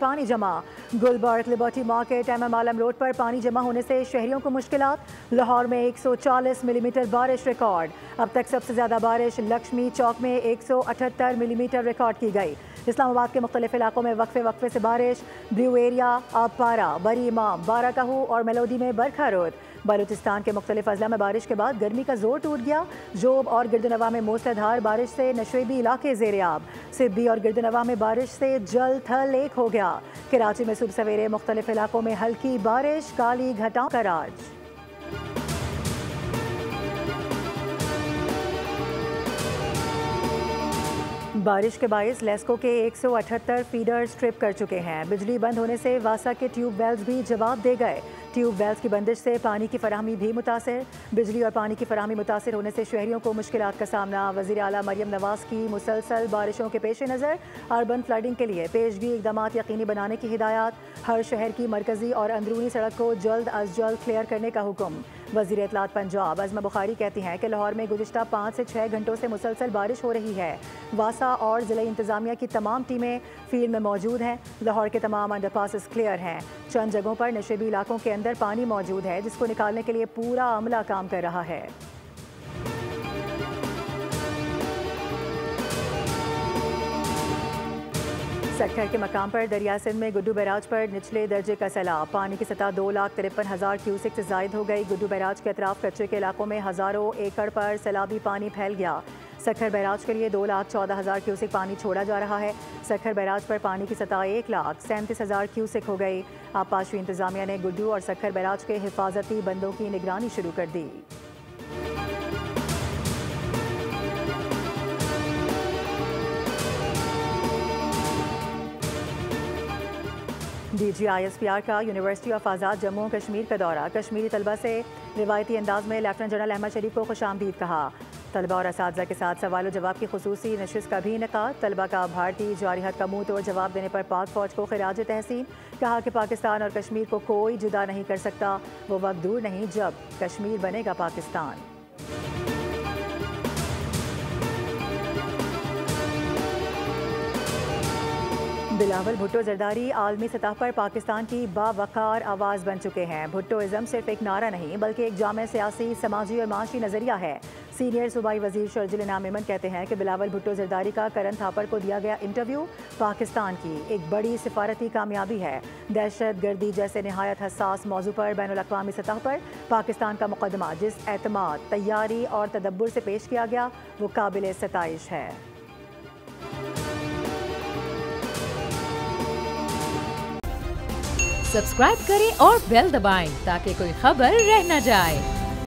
पानी जमा। Gulberg liberty market MM आलम road पर पानी जमा होने से शहरियों को मुश्किलात। लाहौर में 140 मिलीमीटर बारिश रिकॉर्ड। अब तक सबसे ज़्यादा बारिश लक्ष्मी चौक में 178 मिलीमीटर रिकॉर्ड की गई। इस्लामाबाद के मुख्तलिफ इलाकों में वक्फे से बारिश। ब्लू एरिया, आबपारा, बरी इमाम, बाराकाहू और मेलोडी में बरखा रुत। बलूचिस्तान के मुख्तलिफ अजला में बारिश के बाद गर्मी का जोर टूट गया। जोब और गिरदनवा में मूसलाधार बारिश से नशेबी इलाके ज़ेर-ए-आब। सिब्बी और गिरदनवा में बारिश से जल थल एक हो गया। कराची में सुबह सवेरे मुख्तलिफ इलाकों में हल्की बारिश, काली घटाओं का राज। बारिश के बायस लेस्को के 178 फीडर्स ट्रिप कर चुके हैं। बिजली बंद होने से वासा के ट्यूब वेल्स भी जवाब दे गए। ट्यूब वेल्स की बंदिश से पानी की फराहमी भी मुतासिर। बिजली और पानी की फराहमी मुतासिर होने से शहरियों को मुश्किलात का सामना। वज़ीर आला मरियम नवाज की मुसलसल बारिशों के पेश नज़र अर्बन फ्लडिंग के लिए पेशगी इक़दाम यकीनी बनाने की हिदायत। हर शहर की मरकजी और अंदरूनी सड़क को जल्द अज जल्द क्लियर करने का हुक्म। वज़ीर इत्तलात पंजाब अज़मा बुखारी कहती हैं कि लाहौर में गुज़िश्ता 5 से 6 घंटों से मुसलसल बारिश हो रही है। वासा और ज़िला इंतज़ामिया की तमाम टीमें फील्ड में मौजूद हैं। लाहौर के तमाम अंडरपासेस क्लियर हैं। चंद जगहों पर नशेबी इलाकों के अंदर पानी मौजूद है, जिसको निकालने के लिए पूरा अमला काम कर रहा है। सखर के मकाम पर दरिया सिंध में गुड्डू बैराज पर निचले दर्जे का सैलाब। पानी की सतह 2,53,000 क्यूसेक से जायद हो गई। गुड्डू बैराज के अतराफ कच्चे के इलाकों में हज़ारों एकड़ पर सैलाबी पानी फैल गया। सखर बैराज के लिए 2,14,000 क्यूसेक पानी छोड़ा जा रहा है। सखर बैराज पर पानी की सतह 1,37,000 क्यूसेक हो गई। आबपाशी इंतजामिया ने गुड्डू और सखर बैराज के हिफाजती बंदों की निगरानी शुरू कर दी। DGISPR का यूनिवर्सिटी ऑफ आज़ाद जम्मू और कश्मीर का दौरा। कश्मीरी तलबा से रिवायती अंदाज में लेफ्टिनेंट जनरल अहमद शरीफ को खुशामदीद कहा। तलबा और असातिज़ा के साथ सवाल जवाब की खुसूसी नशिस्त का भी इनेकाद। तलबा का भारतीय जारिहत का मुंह तोड़ जवाब देने पर पाक फौज को खिराज तहसीन। कहा कि पाकिस्तान और कश्मीर को कोई जुदा नहीं कर सकता। वो वक्त दूर नहीं जब कश्मीर बनेगा पाकिस्तान। बिलावल भुट्टो जरदारी आलमी सतह पर पाकिस्तान की बावकार आवाज़ बन चुके हैं। भुट्टोइज़म सिर्फ एक नारा नहीं बल्कि एक जामे सियासी, समाजी और माशी नज़रिया है। सीनियर सूबाई वजीर शर्जिल इनाम मेमन कहते हैं कि बिलावल भुट्टो जरदारी का करन थापर को दिया गया इंटरव्यू पाकिस्तान की एक बड़ी सिफारती कामयाबी है। दहशत गर्दी जैसे नहायत हसास मौजू पर बैनुल अक़वामी सतह पर पाकिस्तान का मुकदमा जिस एतमाद, तैयारी और तदब्बुर से पेश किया गया वो काबिल सताइश है। सब्सक्राइब करें और बेल दबाएं ताकि कोई खबर रह न जाए।